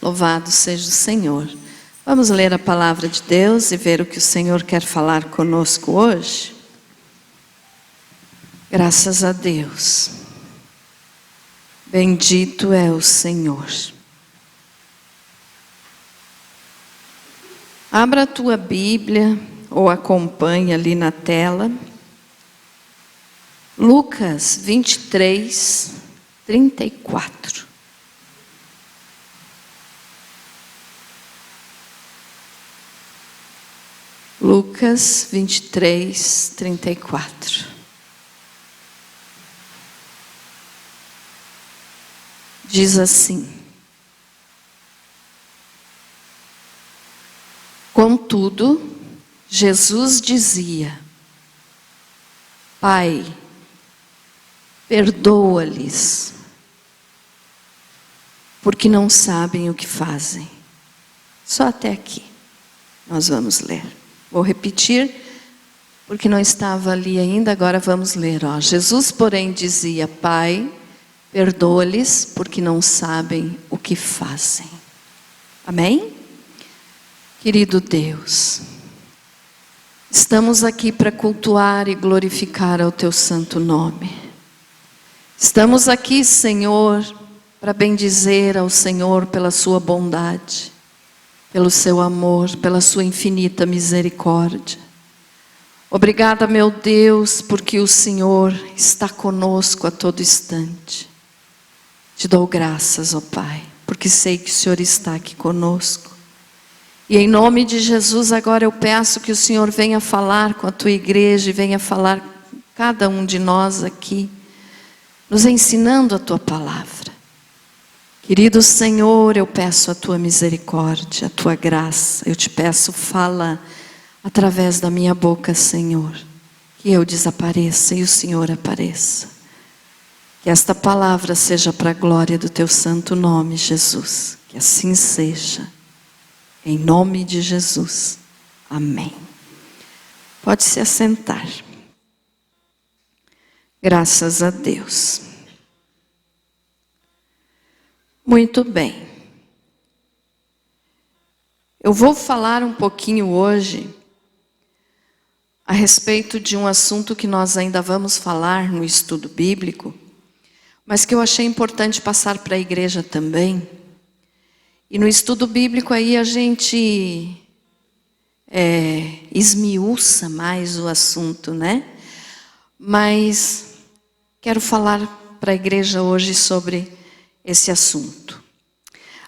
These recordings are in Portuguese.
Louvado seja o Senhor. Vamos ler a palavra de Deus e ver o que o Senhor quer falar conosco hoje? Graças a Deus. Bendito é o Senhor. Abra a tua Bíblia ou acompanhe ali na tela. Lucas 23, 34. Lucas 23, 34. Diz assim: Contudo, Jesus dizia: Pai, perdoa-lhes, porque não sabem o que fazem. Só até aqui nós vamos ler. Vou repetir, porque não estava ali ainda, agora vamos ler. Jesus, porém, dizia: Pai, perdoa-lhes, porque não sabem o que fazem. Amém? Querido Deus, estamos aqui para cultuar e glorificar ao Teu santo nome. Estamos aqui, Senhor, para bendizer ao Senhor pela Sua bondade, pelo Seu amor, pela Sua infinita misericórdia. Obrigada, meu Deus, porque o Senhor está conosco a todo instante. Te dou graças, ó Pai, porque sei que o Senhor está aqui conosco. E em nome de Jesus, agora eu peço que o Senhor venha falar com a Tua igreja e venha falar com cada um de nós aqui, nos ensinando a Tua palavra. Querido Senhor, eu peço a Tua misericórdia, a Tua graça. Eu te peço, fala através da minha boca, Senhor, que eu desapareça e o Senhor apareça. Que esta palavra seja para a glória do Teu santo nome, Jesus. Que assim seja. Em nome de Jesus. Amém. Pode se assentar. Graças a Deus. Muito bem. Eu vou falar um pouquinho hoje a respeito de um assunto que nós ainda vamos falar no estudo bíblico, mas que eu achei importante passar para a igreja também. E no estudo bíblico aí a gente esmiuça mais o assunto, né? Mas quero falar para a igreja hoje sobre esse assunto.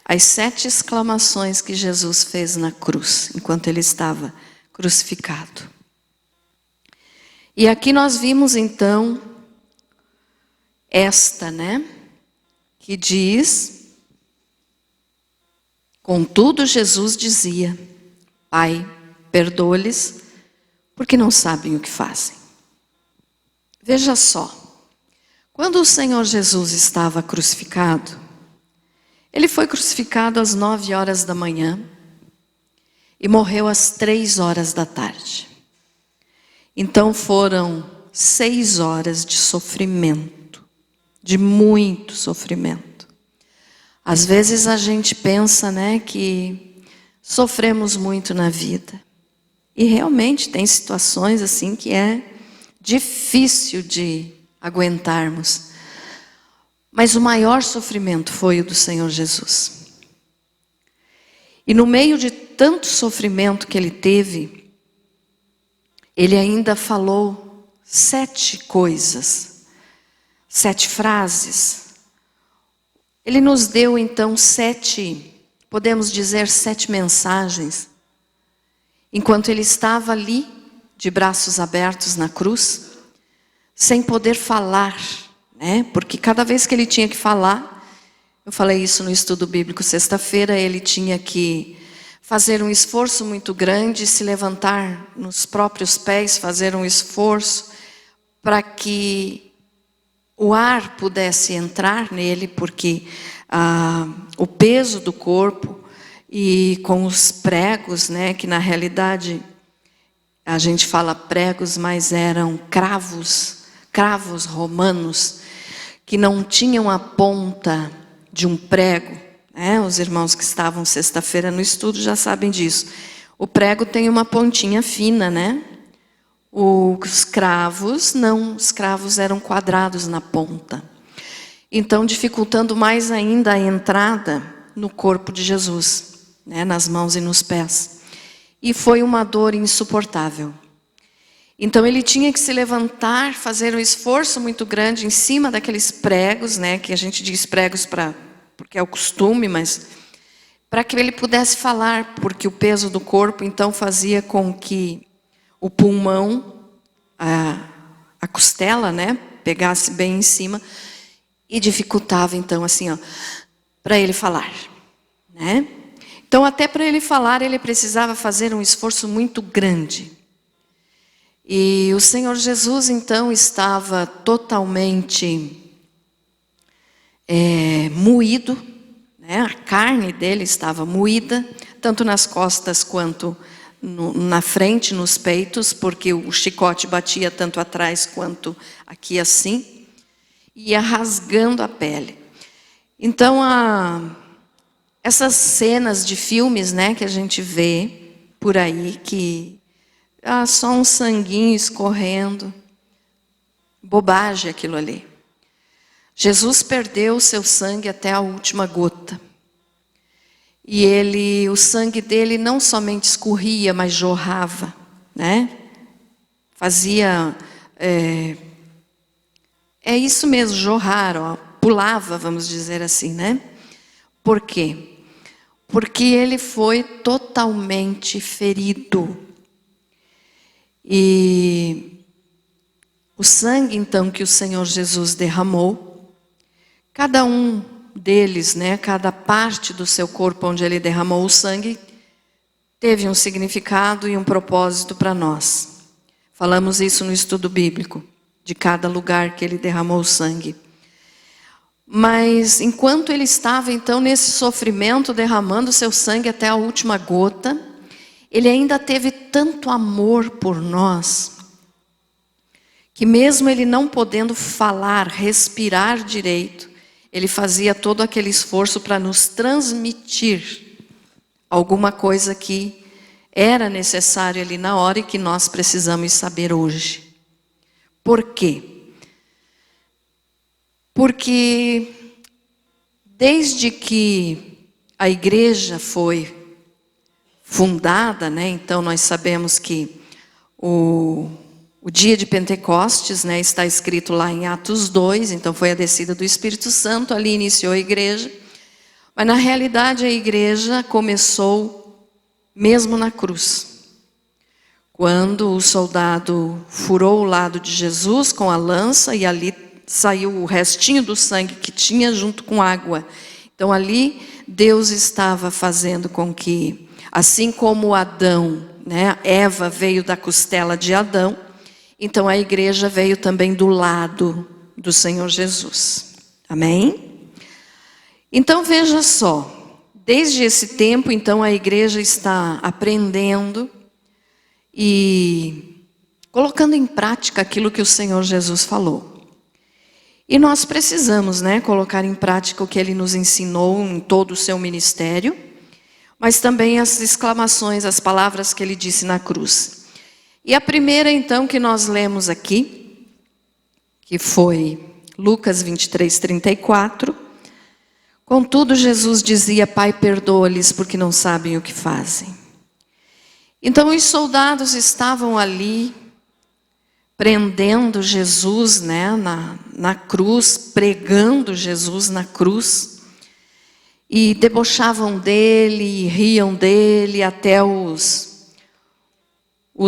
As 7 exclamações que Jesus fez na cruz, enquanto Ele estava crucificado. E aqui nós vimos então esta, né? Que diz: Contudo, Jesus dizia: Pai, perdoa-lhes, porque não sabem o que fazem. Veja só, quando o Senhor Jesus estava crucificado, Ele foi crucificado às 9 horas da manhã e morreu às 3 horas da tarde. Então foram 6 horas de sofrimento, de muito sofrimento. Às vezes a gente pensa, né, que sofremos muito na vida. E realmente tem situações assim que é difícil de aguentarmos. Mas o maior sofrimento foi o do Senhor Jesus. E no meio de tanto sofrimento que Ele teve, Ele ainda falou 7 coisas, 7 frases. Ele nos deu então 7, podemos dizer 7 mensagens, enquanto Ele estava ali, de braços abertos na cruz, sem poder falar, né? Porque cada vez que Ele tinha que falar, eu falei isso no estudo bíblico sexta-feira, Ele tinha que fazer um esforço muito grande, se levantar nos próprios pés, fazer um esforço para que o ar pudesse entrar nele, porque o peso do corpo e com os pregos, né, que na realidade a gente fala pregos, mas eram cravos romanos, que não tinham a ponta de um prego, né? Os irmãos que estavam sexta-feira no estudo já sabem disso. O prego tem uma pontinha fina, né? Os cravos, não, os cravos eram quadrados na ponta. Então, dificultando mais ainda a entrada no corpo de Jesus, né? Nas mãos e nos pés. E foi uma dor insuportável. Então ele tinha que se levantar, fazer um esforço muito grande em cima daqueles pregos, né, que a gente diz pregos porque é o costume, mas para que ele pudesse falar, porque o peso do corpo então fazia com que o pulmão, a costela, né, pegasse bem em cima e dificultava então assim, ó, para ele falar, né? Então até para ele falar ele precisava fazer um esforço muito grande. E o Senhor Jesus, então, estava totalmente moído, né? A carne dele estava moída, tanto nas costas quanto na frente, nos peitos, porque o chicote batia tanto atrás quanto aqui assim, e ia rasgando a pele. Então, essas cenas de filmes, né, que a gente vê por aí, que só um sanguinho escorrendo. Bobagem aquilo ali. Jesus perdeu o seu sangue até a última gota. E o sangue dele não somente escorria, mas jorrava, né? Fazia, é isso mesmo, jorrar, ó, pulava, vamos dizer assim, né? Por quê? Porque ele foi totalmente ferido. E o sangue, então, que o Senhor Jesus derramou, cada um deles, né, cada parte do seu corpo onde ele derramou o sangue, teve um significado e um propósito para nós. Falamos isso no estudo bíblico, de cada lugar que ele derramou o sangue. Mas enquanto ele estava, então, nesse sofrimento, derramando seu sangue até a última gota, ele ainda teve tanto amor por nós, que mesmo ele não podendo falar, respirar direito, ele fazia todo aquele esforço para nos transmitir alguma coisa que era necessário ali na hora e que nós precisamos saber hoje. Por quê? Porque desde que a igreja foi fundada, né? Então nós sabemos que o dia de Pentecostes, né, está escrito lá em Atos 2, então foi a descida do Espírito Santo, ali iniciou a igreja. Mas na realidade a igreja começou mesmo na cruz. Quando o soldado furou o lado de Jesus com a lança e ali saiu o restinho do sangue que tinha junto com água. Então ali Deus estava fazendo com que, assim como Adão, né, Eva veio da costela de Adão, então a igreja veio também do lado do Senhor Jesus. Amém? Então veja só, desde esse tempo então a igreja está aprendendo e colocando em prática aquilo que o Senhor Jesus falou. E nós precisamos, né, colocar em prática o que ele nos ensinou em todo o seu ministério, mas também as exclamações, as palavras que ele disse na cruz. E a primeira então que nós lemos aqui, que foi Lucas 23, 34. Contudo Jesus dizia: Pai, perdoa-lhes porque não sabem o que fazem. Então os soldados estavam ali prendendo Jesus, né, na cruz, pregando Jesus na cruz, e debochavam dele, e riam dele, até os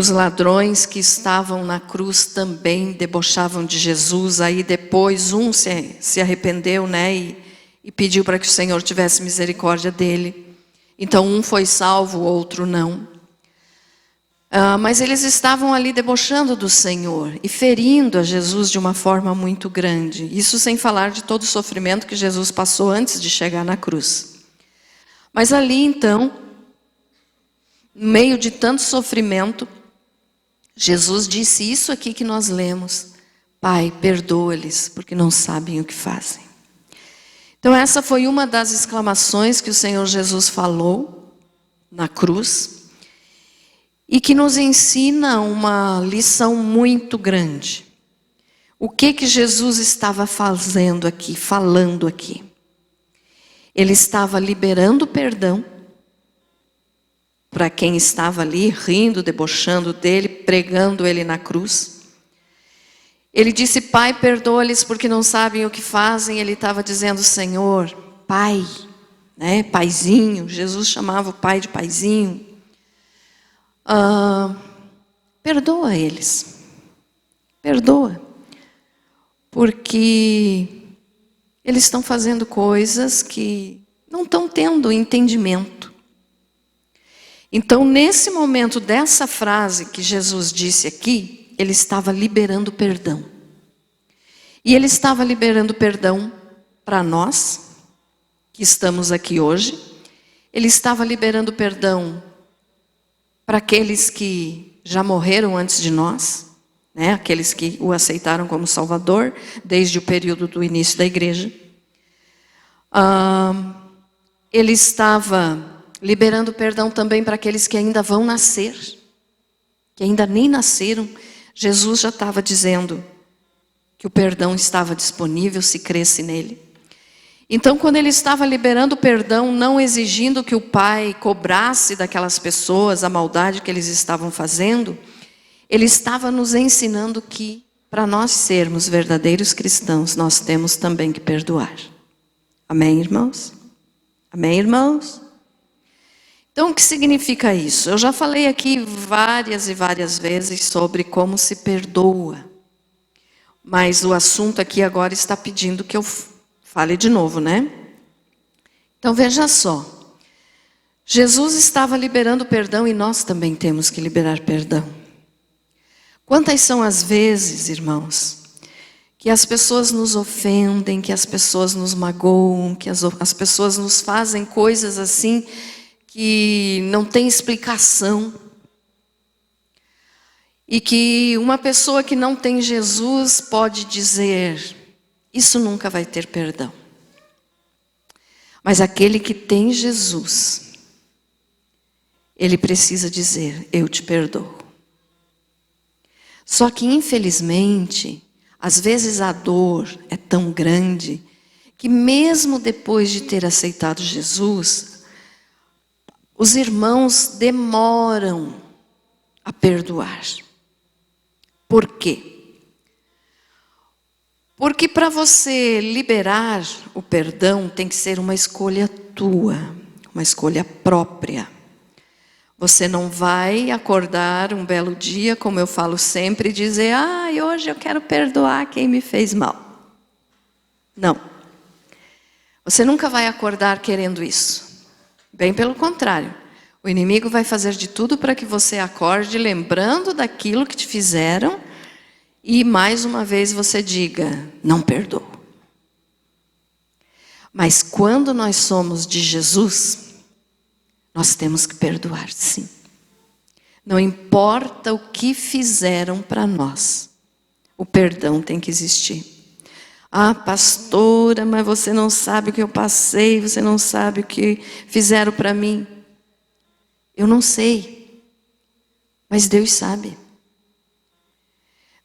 ladrões que estavam na cruz também debochavam de Jesus. Aí depois um se arrependeu, né, e pediu para que o Senhor tivesse misericórdia dele. Então um foi salvo, o outro não. Mas eles estavam ali debochando do Senhor e ferindo a Jesus de uma forma muito grande. Isso sem falar de todo o sofrimento que Jesus passou antes de chegar na cruz. Mas ali então, no meio de tanto sofrimento, Jesus disse isso aqui que nós lemos: Pai, perdoa-lhes, porque não sabem o que fazem. Então essa foi uma das exclamações que o Senhor Jesus falou na cruz e que nos ensina uma lição muito grande. O que Jesus estava fazendo aqui, falando aqui? Ele estava liberando perdão para quem estava ali rindo, debochando dele, pregando ele na cruz. Ele disse: Pai, perdoa-lhes porque não sabem o que fazem. Ele estava dizendo: Senhor, Pai, né? Paizinho. Jesus chamava o Pai de Paizinho. Perdoa eles. Perdoa. Porque eles estão fazendo coisas que não estão tendo entendimento. Então, nesse momento dessa frase que Jesus disse aqui, ele estava liberando perdão. E ele estava liberando perdão para nós, que estamos aqui hoje. Ele estava liberando perdão para aqueles que já morreram antes de nós, né? Aqueles que o aceitaram como Salvador, desde o período do início da igreja. Ele estava liberando perdão também para aqueles que ainda vão nascer, que ainda nem nasceram. Jesus já estava dizendo que o perdão estava disponível se cresce nele. Então, quando ele estava liberando perdão, não exigindo que o Pai cobrasse daquelas pessoas a maldade que eles estavam fazendo, ele estava nos ensinando que, para nós sermos verdadeiros cristãos, nós temos também que perdoar. Amém, irmãos? Amém, irmãos? Então, o que significa isso? Eu já falei aqui várias e várias vezes sobre como se perdoa. Mas o assunto aqui agora está pedindo que eu fale de novo, né? Então, veja só. Jesus estava liberando perdão e nós também temos que liberar perdão. Quantas são as vezes, irmãos, que as pessoas nos ofendem, que as pessoas nos magoam, que as pessoas nos fazem coisas assim que não tem explicação. E que uma pessoa que não tem Jesus pode dizer: isso nunca vai ter perdão. Mas aquele que tem Jesus, ele precisa dizer: eu te perdoo. Só que, infelizmente, às vezes a dor é tão grande que mesmo depois de ter aceitado Jesus, os irmãos demoram a perdoar. Por quê? Porque para você liberar o perdão tem que ser uma escolha tua, uma escolha própria. Você não vai acordar um belo dia, como eu falo sempre, e dizer: hoje eu quero perdoar quem me fez mal. Não. Você nunca vai acordar querendo isso. Bem pelo contrário. O inimigo vai fazer de tudo para que você acorde lembrando daquilo que te fizeram e mais uma vez você diga: não perdoo. Mas quando nós somos de Jesus, nós temos que perdoar, sim. Não importa o que fizeram para nós, o perdão tem que existir. Pastora, mas você não sabe o que eu passei, você não sabe o que fizeram para mim. Eu não sei, mas Deus sabe.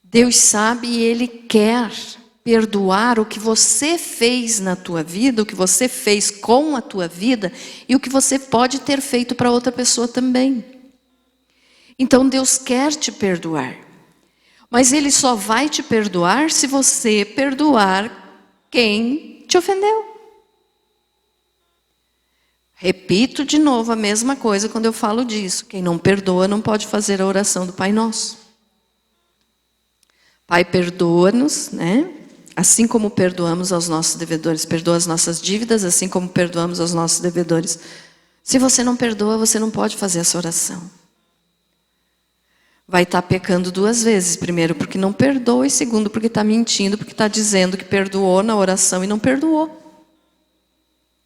Deus sabe e Ele quer perdoar o que você fez na tua vida, o que você fez com a tua vida e o que você pode ter feito para outra pessoa também. Então Deus quer te perdoar, mas Ele só vai te perdoar se você perdoar quem te ofendeu. Repito de novo a mesma coisa quando eu falo disso. Quem não perdoa não pode fazer a oração do Pai Nosso. Pai, perdoa-nos, né? Assim como perdoamos aos nossos devedores. Perdoa as nossas dívidas, assim como perdoamos aos nossos devedores. Se você não perdoa, você não pode fazer essa oração. Vai estar pecando duas vezes. Primeiro, porque não perdoa. E segundo, porque está mentindo, porque está dizendo que perdoou na oração e não perdoou.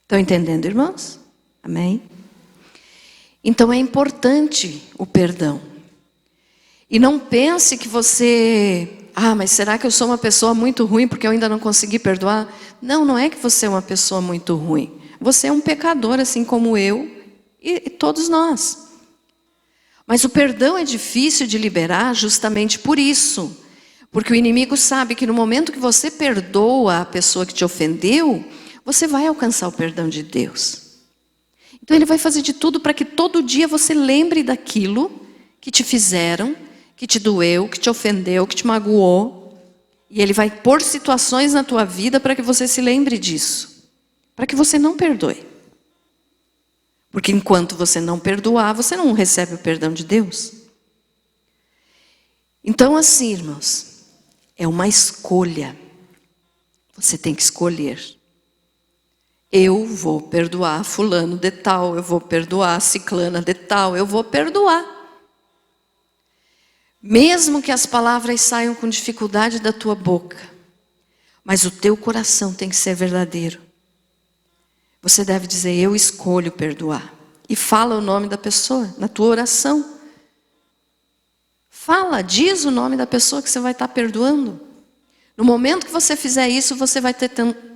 Estão entendendo, irmãos? Amém? Então é importante o perdão. E não pense que você mas será que eu sou uma pessoa muito ruim porque eu ainda não consegui perdoar? Não, não é que você é uma pessoa muito ruim. Você é um pecador, assim como eu e todos nós. Mas o perdão é difícil de liberar justamente por isso. Porque o inimigo sabe que no momento que você perdoa a pessoa que te ofendeu, você vai alcançar o perdão de Deus. Então ele vai fazer de tudo para que todo dia você lembre daquilo que te fizeram, que te doeu, que te ofendeu, que te magoou. E ele vai pôr situações na tua vida para que você se lembre disso. Para que você não perdoe. Porque enquanto você não perdoar, você não recebe o perdão de Deus. Então assim, irmãos, é uma escolha. Você tem que escolher. Eu vou perdoar fulano de tal, eu vou perdoar ciclana de tal, eu vou perdoar. Mesmo que as palavras saiam com dificuldade da tua boca, mas o teu coração tem que ser verdadeiro. Você deve dizer, eu escolho perdoar. E fala o nome da pessoa na tua oração. Fala, diz o nome da pessoa que você vai estar perdoando. No momento que você fizer isso, você vai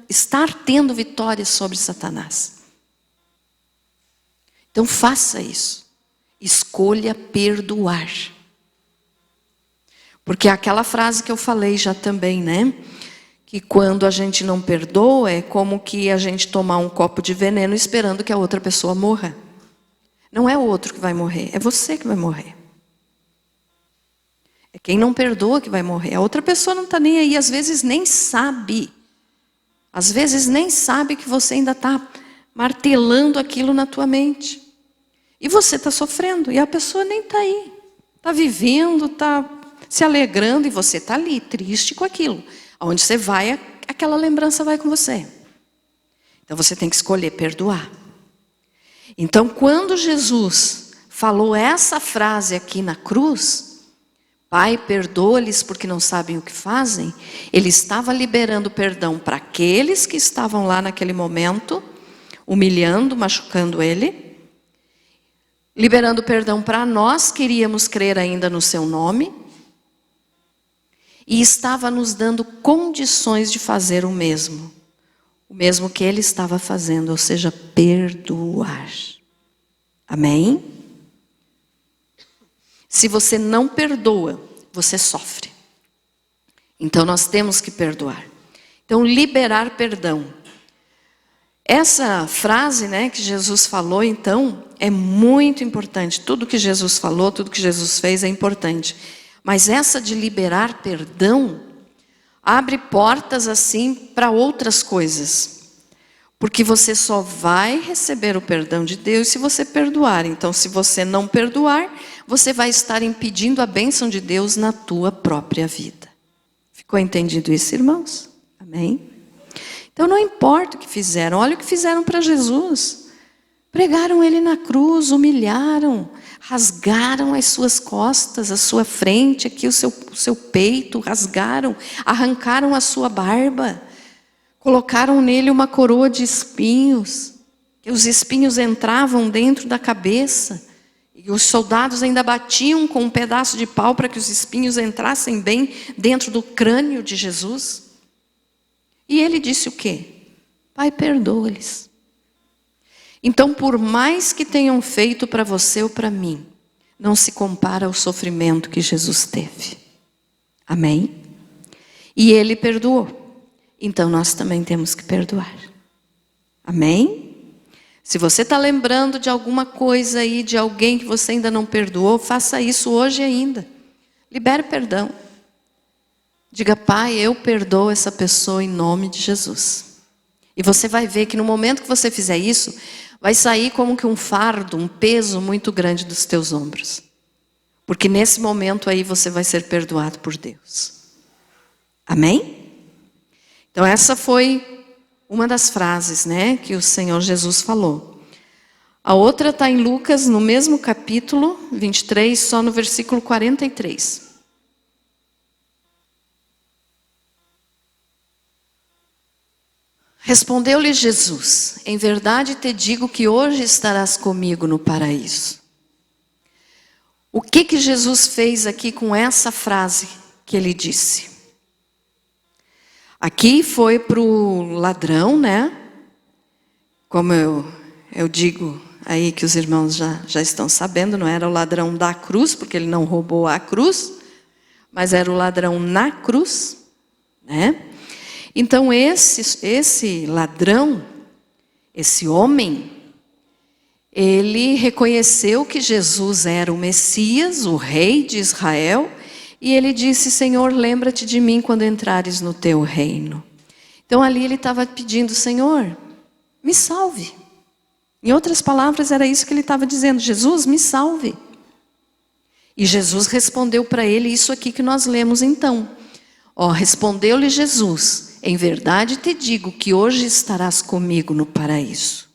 estar tendo vitória sobre Satanás. Então faça isso. Escolha perdoar. Porque é aquela frase que eu falei já também, né? Que quando a gente não perdoa, é como que a gente tomar um copo de veneno esperando que a outra pessoa morra. Não é o outro que vai morrer, é você que vai morrer. É quem não perdoa que vai morrer. A outra pessoa não está nem aí, às vezes nem sabe. Às vezes nem sabe que você ainda está martelando aquilo na tua mente. E você está sofrendo, e a pessoa nem está aí. Está vivendo, está se alegrando, e você está ali, triste com aquilo. Aonde você vai, aquela lembrança vai com você. Então você tem que escolher perdoar. Então quando Jesus falou essa frase aqui na cruz, Pai, perdoa-lhes porque não sabem o que fazem, ele estava liberando perdão para aqueles que estavam lá naquele momento, humilhando, machucando ele, liberando perdão para nós que iríamos crer ainda no seu nome, e estava nos dando condições de fazer o mesmo que ele estava fazendo, ou seja, perdoar. Amém? Se você não perdoa, você sofre. Então nós temos que perdoar. Então liberar perdão. Essa frase, né, que Jesus falou, então, é muito importante. Tudo que Jesus falou, tudo que Jesus fez é importante. Mas essa de liberar perdão abre portas assim para outras coisas. Porque você só vai receber o perdão de Deus se você perdoar. Então, se você não perdoar, você vai estar impedindo a bênção de Deus na tua própria vida. Ficou entendido isso, irmãos? Amém? Então, não importa o que fizeram. Olha o que fizeram para Jesus. Pregaram ele na cruz, humilharam, rasgaram as suas costas, a sua frente, aqui o seu peito, rasgaram, arrancaram a sua barba. Colocaram nele uma coroa de espinhos, que os espinhos entravam dentro da cabeça, e os soldados ainda batiam com um pedaço de pau para que os espinhos entrassem bem dentro do crânio de Jesus. E ele disse o quê? Pai, perdoa-lhes. Então, por mais que tenham feito para você ou para mim, não se compara ao sofrimento que Jesus teve. Amém? E ele perdoou. Então nós também temos que perdoar. Amém? Se você está lembrando de alguma coisa aí, de alguém que você ainda não perdoou, faça isso hoje ainda. Libere perdão. Diga, Pai, eu perdoo essa pessoa em nome de Jesus. E você vai ver que no momento que você fizer isso, vai sair como que um fardo, um peso muito grande dos teus ombros. Porque nesse momento aí você vai ser perdoado por Deus. Amém? Então essa foi uma das frases, né, que o Senhor Jesus falou. A outra está em Lucas, no mesmo capítulo 23, só no versículo 43. Respondeu-lhe Jesus, em verdade te digo que hoje estarás comigo no paraíso. O que Jesus fez aqui com essa frase que ele disse? Aqui foi para o ladrão, né? Como eu digo aí que os irmãos já estão sabendo, não era o ladrão da cruz, porque ele não roubou a cruz, mas era o ladrão na cruz, né? Então esse ladrão, esse homem, ele reconheceu que Jesus era o Messias, o rei de Israel, e ele disse: Senhor, lembra-te de mim quando entrares no teu reino. Então ali ele estava pedindo: Senhor, me salve. Em outras palavras, era isso que ele estava dizendo: Jesus, me salve. E Jesus respondeu para ele isso aqui que nós lemos então. Respondeu-lhe Jesus: em verdade te digo que hoje estarás comigo no paraíso.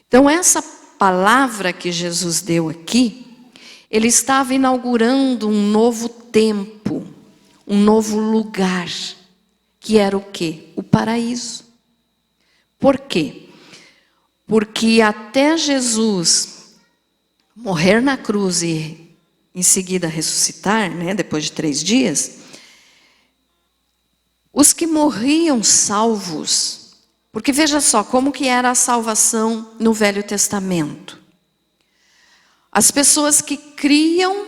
Então essa palavra que Jesus deu aqui, ele estava inaugurando um novo tempo, um novo lugar, que era o quê? O paraíso. Por quê? Porque até Jesus morrer na cruz e em seguida ressuscitar, né, depois de 3 dias, os que morriam salvos, porque veja só como que era a salvação no Velho Testamento. As pessoas que criam,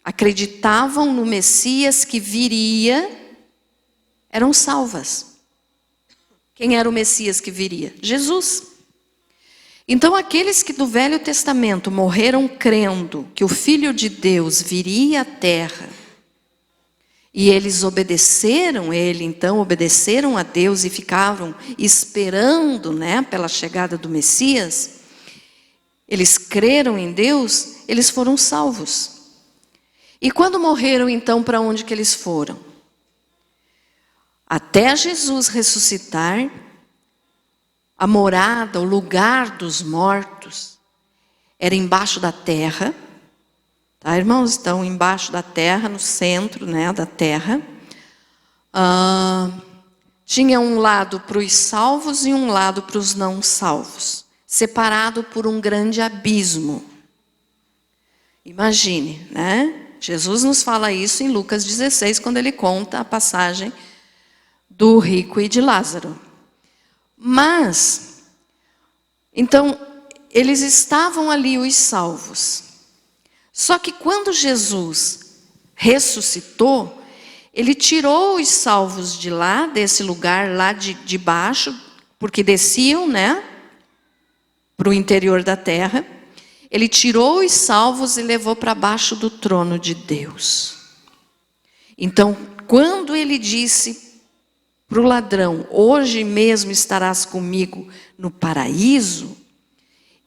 acreditavam no Messias que viria, eram salvas. Quem era o Messias que viria? Jesus. Então aqueles que do Velho Testamento morreram crendo que o Filho de Deus viria à terra, e eles obedeceram a Deus e ficaram esperando, né, pela chegada do Messias, eles creram em Deus, eles foram salvos. E quando morreram, então, para onde que eles foram? Até Jesus ressuscitar, a morada, o lugar dos mortos, era embaixo da terra. Tá, irmãos? Então, embaixo da terra, no centro, né, da terra. Tinha um lado para os salvos e um lado para os não salvos, separado por um grande abismo. Imagine, né? Jesus nos fala isso em Lucas 16, quando ele conta a passagem do rico e de Lázaro. Mas, então, eles estavam ali, os salvos. Só que quando Jesus ressuscitou, ele tirou os salvos de lá, desse lugar lá de baixo, porque desciam, né, para o interior da terra. Ele tirou os salvos e levou para baixo do trono de Deus. Então, quando ele disse para o ladrão: hoje mesmo estarás comigo no paraíso,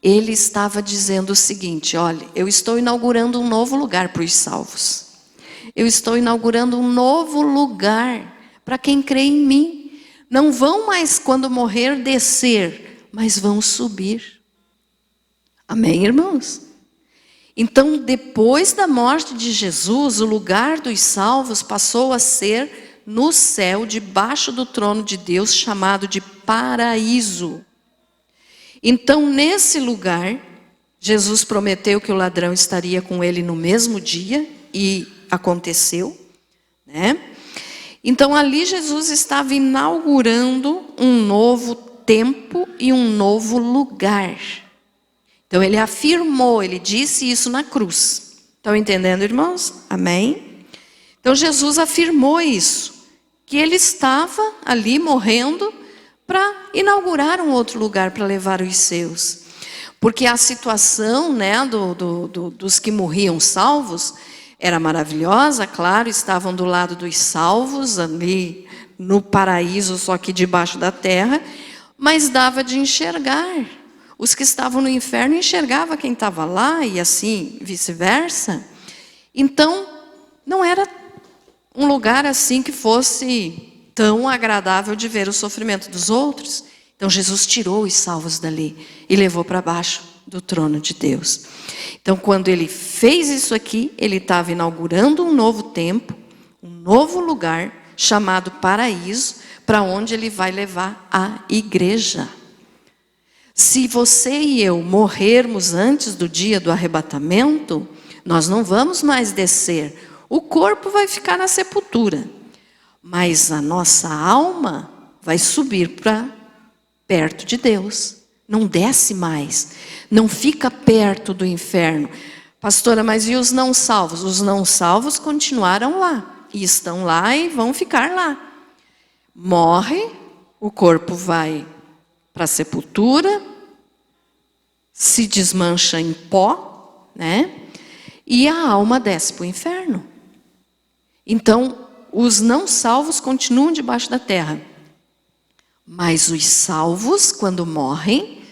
ele estava dizendo o seguinte: olha, eu estou inaugurando um novo lugar para os salvos. Eu estou inaugurando um novo lugar para quem crê em mim. Não vão mais, quando morrer, descer, mas vão subir. Amém, irmãos? Então, depois da morte de Jesus, o lugar dos salvos passou a ser no céu, debaixo do trono de Deus, chamado de paraíso. Então, nesse lugar, Jesus prometeu que o ladrão estaria com ele no mesmo dia, e aconteceu, né? Então, ali Jesus estava inaugurando um novo tempo e um novo lugar. Então, ele afirmou, ele disse isso na cruz. Estão entendendo, irmãos? Amém? Então, Jesus afirmou isso, que ele estava ali morrendo para inaugurar um outro lugar para levar os seus. Porque a situação, né, dos que morriam salvos era maravilhosa, claro, estavam do lado dos salvos, ali no paraíso, só que debaixo da terra, mas dava de enxergar. Os que estavam no inferno enxergavam quem estava lá, e assim vice-versa. Então, não era um lugar assim que fosse tão agradável de ver o sofrimento dos outros. Então Jesus tirou os salvos dali e levou para baixo do trono de Deus. Então, quando ele fez isso aqui, ele estava inaugurando um novo tempo, um novo lugar chamado paraíso, para onde ele vai levar a igreja. Se você e eu morrermos antes do dia do arrebatamento, nós não vamos mais descer. O corpo vai ficar na sepultura. mas a nossa alma vai subir para perto de Deus. Não desce mais, não fica perto do inferno. Pastora, mas e os não salvos? Os não salvos continuaram lá, e estão lá e vão ficar lá. Morre, o corpo vai para a sepultura, se desmancha em pó, né? E a alma desce para o inferno. Então, os não salvos continuam debaixo da terra. Mas os salvos, quando morrem,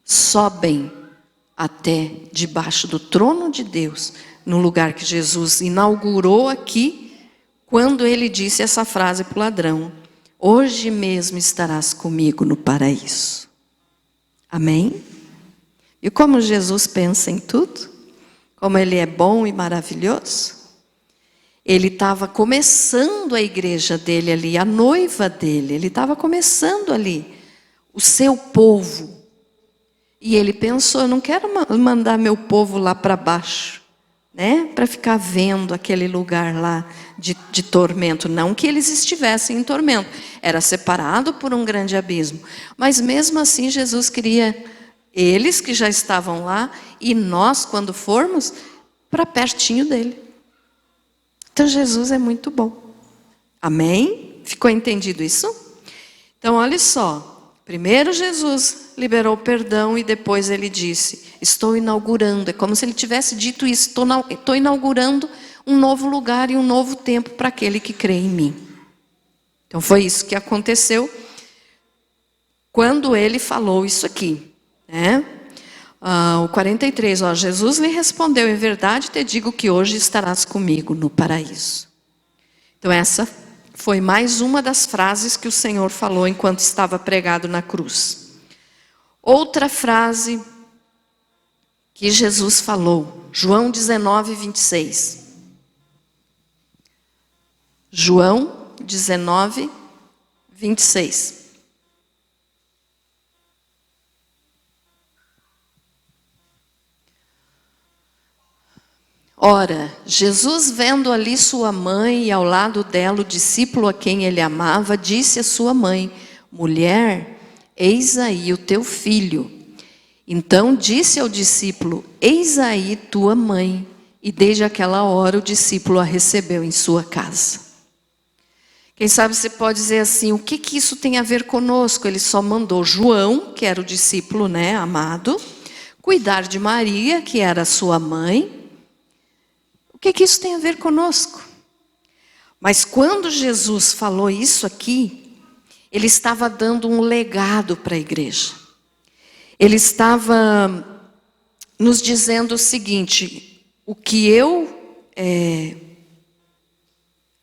sobem até debaixo do trono de Deus, no lugar que Jesus inaugurou aqui, quando ele disse essa frase para o ladrão: hoje mesmo estarás comigo no paraíso. Amém? E como Jesus pensa em tudo, como ele é bom e maravilhoso, ele estava começando a igreja dele ali, a noiva dele, ele estava começando ali, o seu povo. E ele pensou: eu não quero mandar meu povo lá para baixo, né? Para ficar vendo aquele lugar lá de tormento. Não que eles estivessem em tormento, era separado por um grande abismo. Mas mesmo assim Jesus queria eles que já estavam lá e nós, quando formos, para pertinho dele. Então Jesus é muito bom. Amém? Ficou entendido isso? Então olha só. Primeiro Jesus liberou perdão e depois ele disse: estou inaugurando. É como se ele tivesse dito isso: estou inaugurando um novo lugar e um novo tempo para aquele que crê em mim. Então foi isso que aconteceu quando ele falou isso aqui, né? O 43, Jesus lhe respondeu: em verdade te digo que hoje estarás comigo no paraíso. Então essa foi mais uma das frases que o Senhor falou enquanto estava pregado na cruz. Outra frase que Jesus falou, João 19, 26. João 19, 26. Ora, Jesus, vendo ali sua mãe e ao lado dela o discípulo a quem ele amava, disse à sua mãe: mulher, eis aí o teu filho. Então disse ao discípulo: eis aí tua mãe. E desde aquela hora o discípulo a recebeu em sua casa. Quem sabe você pode dizer assim: o que isso tem a ver conosco? Ele só mandou João, que era o discípulo, né, amado, cuidar de Maria, que era sua mãe. O que isso tem a ver conosco? Mas quando Jesus falou isso aqui, ele estava dando um legado para a igreja. Ele estava nos dizendo o seguinte: o que eu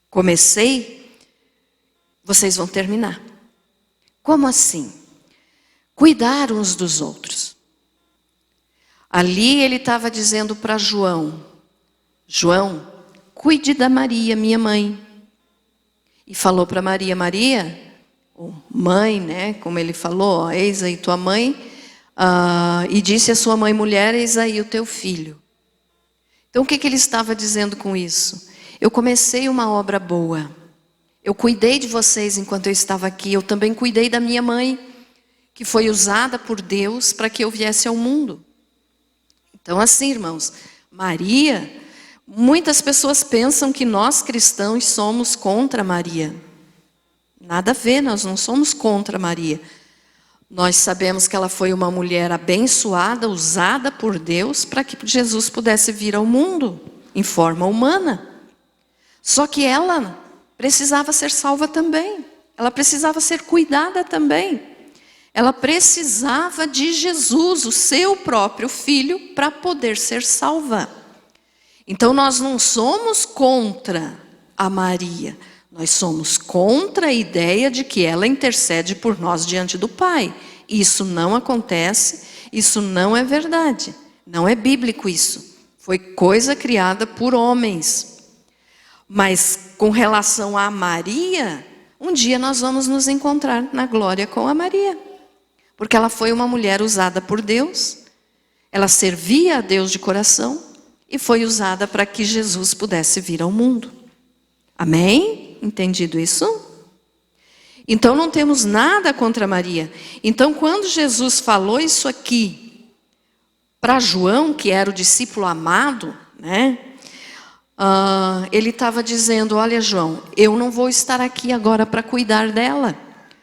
comecei, vocês vão terminar. Como assim? Cuidar uns dos outros. Ali ele estava dizendo para João: João, cuide da Maria, minha mãe. E falou para Maria: Maria, ou mãe, né, como ele falou, eis aí tua mãe, e disse à sua mãe: mulher, eis aí o teu filho. Então o que ele estava dizendo com isso? Eu comecei uma obra boa, eu cuidei de vocês enquanto eu estava aqui, eu também cuidei da minha mãe, que foi usada por Deus para que eu viesse ao mundo. Então assim, irmãos, Maria, muitas pessoas pensam que nós cristãos somos contra Maria. Nada a ver, nós não somos contra Maria. Nós sabemos que ela foi uma mulher abençoada, usada por Deus para que Jesus pudesse vir ao mundo em forma humana. Só que ela precisava ser salva também. Ela precisava ser cuidada também. Ela precisava de Jesus, o seu próprio filho, para poder ser salva. Então nós não somos contra a Maria. Nós somos contra a ideia de que ela intercede por nós diante do Pai. Isso não acontece, isso não é verdade. Não é bíblico isso. Foi coisa criada por homens. Mas com relação a Maria, um dia nós vamos nos encontrar na glória com a Maria. Porque ela foi uma mulher usada por Deus. Ela servia a Deus de coração e foi usada para que Jesus pudesse vir ao mundo. Amém? entendido isso? Então não temos nada contra Maria. Então quando Jesus falou isso aqui para João, que era o discípulo amado, né? Ele estava dizendo, olha João, eu não vou estar aqui agora para cuidar dela,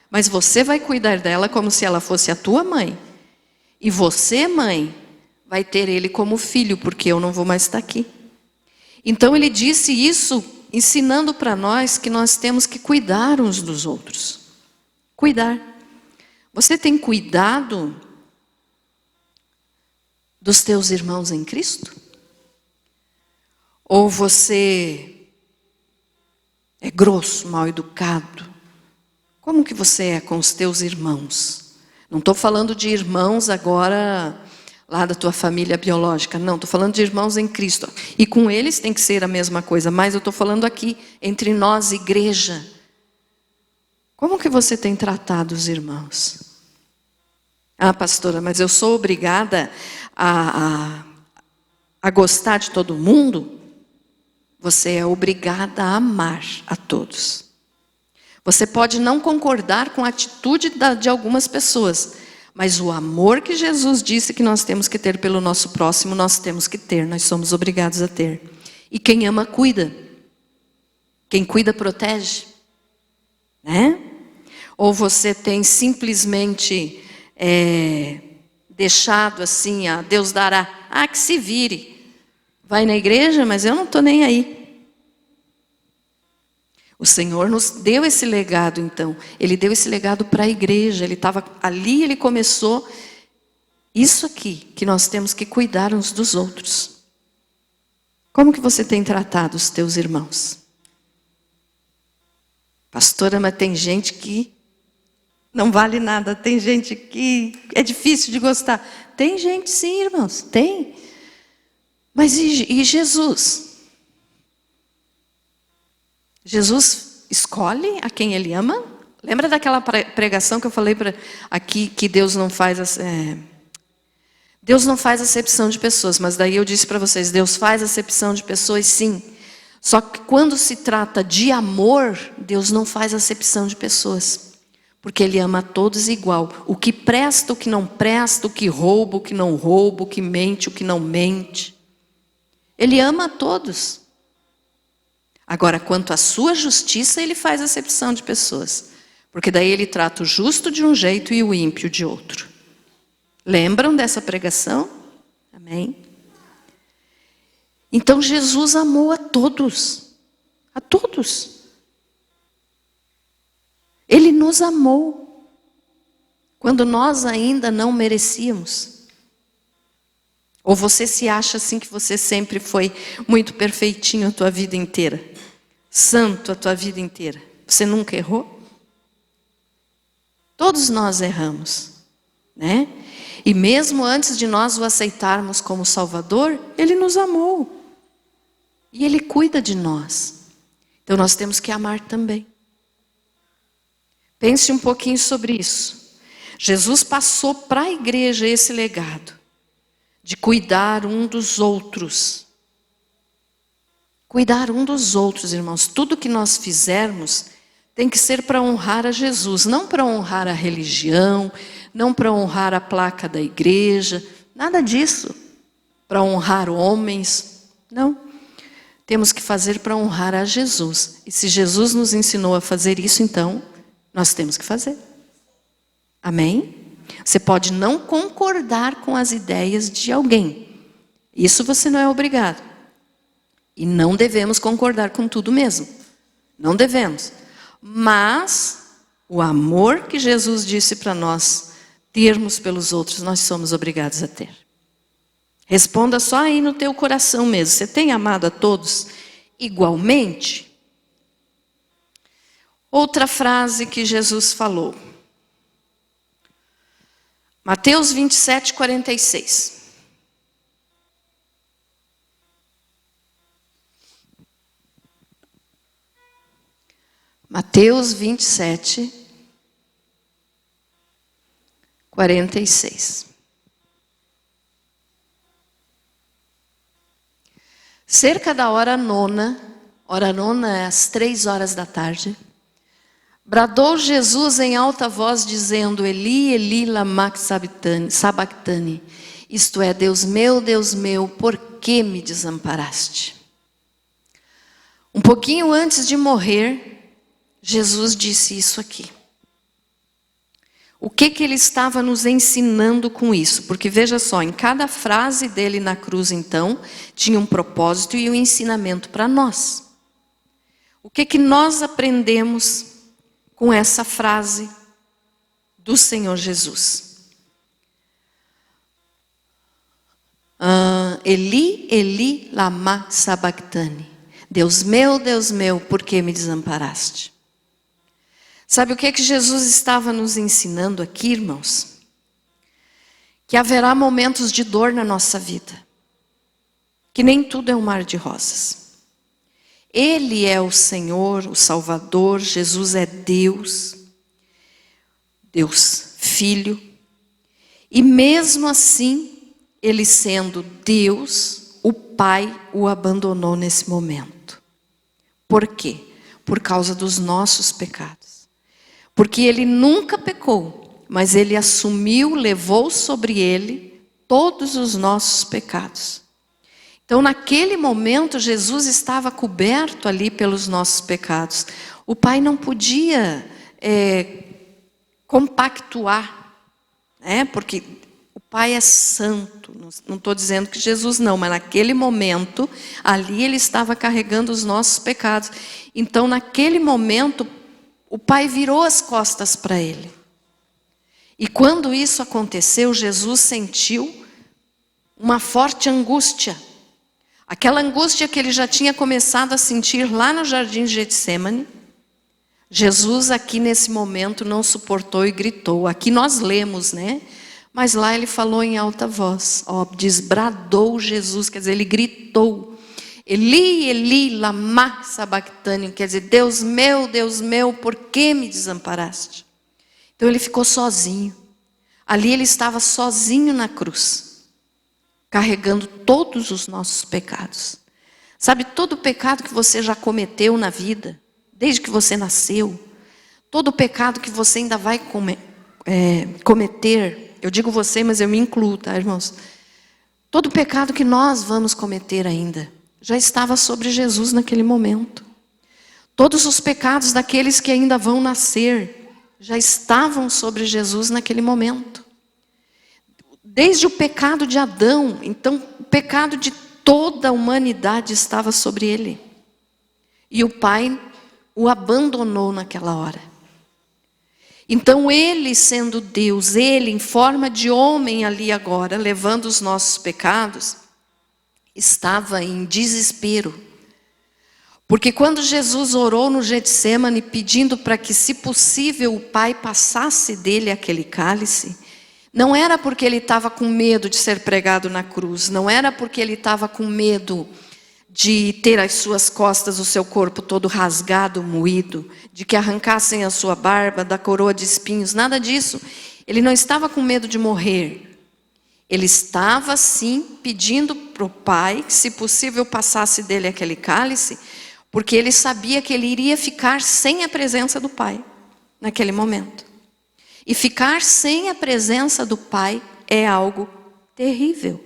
mas você vai cuidar dela como se ela fosse a tua mãe. E você, mãe, vai ter ele como filho, porque eu não vou mais estar aqui. Então ele disse isso, ensinando para nós que nós temos que cuidar uns dos outros. Cuidar. Você tem cuidado dos teus irmãos em Cristo? Ou você é grosso, mal educado? Como que você é com os teus irmãos? Não estou falando de irmãos agora lá da tua família biológica, não. Estou falando de irmãos em Cristo. E com eles tem que ser a mesma coisa, mas eu estou falando aqui entre nós, igreja. Como que você tem tratado os irmãos? Ah, pastora, mas eu sou obrigada a gostar de todo mundo? Você é obrigada a amar a todos. Você pode não concordar com a atitude de algumas pessoas, mas o amor que Jesus disse que nós temos que ter pelo nosso próximo, nós temos que ter, nós somos obrigados a ter. E quem ama, cuida. Quem cuida, protege. Né? Ou você tem simplesmente deixado assim, Deus dará, que se vire. Vai na igreja, mas eu não estou nem aí. O Senhor nos deu esse legado, então. Ele deu esse legado para a igreja. Ele estava ali, ele começou isso aqui, que nós temos que cuidar uns dos outros. Como que você tem tratado os teus irmãos? Pastora, mas tem gente que não vale nada. Tem gente que é difícil de gostar. Tem gente sim, irmãos, tem. Mas e Jesus? Jesus escolhe a quem ele ama? Lembra daquela pregação que eu falei aqui que Deus não faz acepção de pessoas, mas daí eu disse para vocês, Deus faz acepção de pessoas sim. Só que quando se trata de amor, Deus não faz acepção de pessoas. Porque Ele ama a todos igual. O que presta, o que não presta, o que rouba, o que não rouba, o que mente, o que não mente. Ele ama a todos. Agora, quanto à sua justiça, Ele faz acepção de pessoas. Porque daí Ele trata o justo de um jeito e o ímpio de outro. Lembram dessa pregação? Amém? Então Jesus amou a todos. A todos. Ele nos amou. Quando nós ainda não merecíamos. Ou você se acha assim que você sempre foi muito perfeitinho a tua vida inteira? Santo a tua vida inteira? Você nunca errou? Todos nós erramos, né? E mesmo antes de nós o aceitarmos como Salvador, Ele nos amou. E Ele cuida de nós. Então nós temos que amar também. Pense um pouquinho sobre isso. Jesus passou para a igreja esse legado. De cuidar um dos outros. Cuidar um dos outros, irmãos. Tudo que nós fizermos tem que ser para honrar a Jesus. Não para honrar a religião, não para honrar a placa da igreja. Nada disso. Para honrar homens. Não. Temos que fazer para honrar a Jesus. E se Jesus nos ensinou a fazer isso, então, nós temos que fazer. Amém? Você pode não concordar com as ideias de alguém. Isso você não é obrigado. E não devemos concordar com tudo mesmo. Não devemos. Mas o amor que Jesus disse para nós termos pelos outros, nós somos obrigados a ter. Responda só aí no teu coração mesmo. Você tem amado a todos igualmente? Outra frase que Jesus falou. Mateus 27, 46. Mateus 27, 46. Cerca da hora 9, Hora nona, às 3 horas da tarde. Bradou Jesus em alta voz, dizendo: Eli, Eli, lama sabachthani. Isto é, Deus meu, por que me desamparaste? Um pouquinho antes de morrer, Jesus disse isso aqui. O que ele estava nos ensinando com isso? Porque veja só, em cada frase dele na cruz, então, tinha um propósito e um ensinamento para nós. O que nós aprendemos com essa frase do Senhor Jesus? Eli, Eli, lama sabachthani. Deus meu, por que me desamparaste? Sabe o que Jesus estava nos ensinando aqui, irmãos? Que haverá momentos de dor na nossa vida. Que nem tudo é um mar de rosas. Ele é o Senhor, o Salvador, Jesus é Deus, Deus Filho. E mesmo assim, Ele sendo Deus, o Pai o abandonou nesse momento. Por quê? Por causa dos nossos pecados. Porque Ele nunca pecou, mas Ele assumiu, levou sobre Ele todos os nossos pecados. Então, naquele momento, Jesus estava coberto ali pelos nossos pecados. O Pai não podia compactuar, né? Porque o Pai é santo. Não estou dizendo que Jesus não, mas naquele momento, ali Ele estava carregando os nossos pecados. Então, naquele momento, o Pai virou as costas para Ele. E quando isso aconteceu, Jesus sentiu uma forte angústia. Aquela angústia que Ele já tinha começado a sentir lá no jardim de Getsêmani. Jesus aqui nesse momento não suportou e gritou. Aqui nós lemos, né? Mas lá Ele falou em alta voz. Bradou Jesus, quer dizer, Ele gritou. Eli, Eli, lama sabachthani, quer dizer, Deus meu, por que me desamparaste? Então Ele ficou sozinho. Ali Ele estava sozinho na cruz, carregando todos os nossos pecados. Sabe, todo pecado que você já cometeu na vida, desde que você nasceu, todo pecado que você ainda vai cometer, eu digo você, mas eu me incluo, tá, irmãos? Todo pecado que nós vamos cometer ainda, já estava sobre Jesus naquele momento. Todos os pecados daqueles que ainda vão nascer, já estavam sobre Jesus naquele momento. Desde o pecado de Adão, então o pecado de toda a humanidade estava sobre ele. E o Pai o abandonou naquela hora. Então Ele sendo Deus, Ele em forma de homem ali agora, levando os nossos pecados, estava em desespero. Porque quando Jesus orou no Getsêmani, pedindo para que, se possível, o Pai passasse dele aquele cálice, não era porque Ele estava com medo de ser pregado na cruz, não era porque Ele estava com medo de ter às suas costas o seu corpo todo rasgado, moído, de que arrancassem a sua barba, da coroa de espinhos, nada disso. Ele não estava com medo de morrer. Ele estava, sim, pedindo para o Pai que, se possível, passasse dele aquele cálice, porque ele sabia que ele iria ficar sem a presença do Pai, naquele momento. E ficar sem a presença do Pai é algo terrível.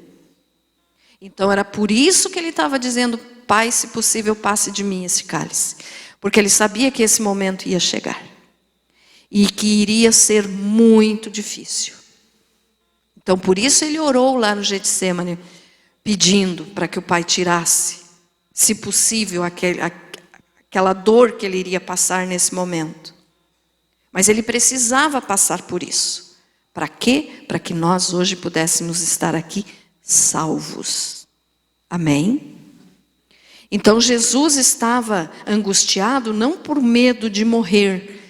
Então, era por isso que ele estava dizendo: Pai, se possível, passe de mim esse cálice. Porque ele sabia que esse momento ia chegar. E que iria ser muito difícil. Então, por isso ele orou lá no Getsêmani, pedindo para que o Pai tirasse, se possível, aquela dor que ele iria passar nesse momento. Mas ele precisava passar por isso. Para quê? Para que nós hoje pudéssemos estar aqui salvos. Amém? Então Jesus estava angustiado não por medo de morrer,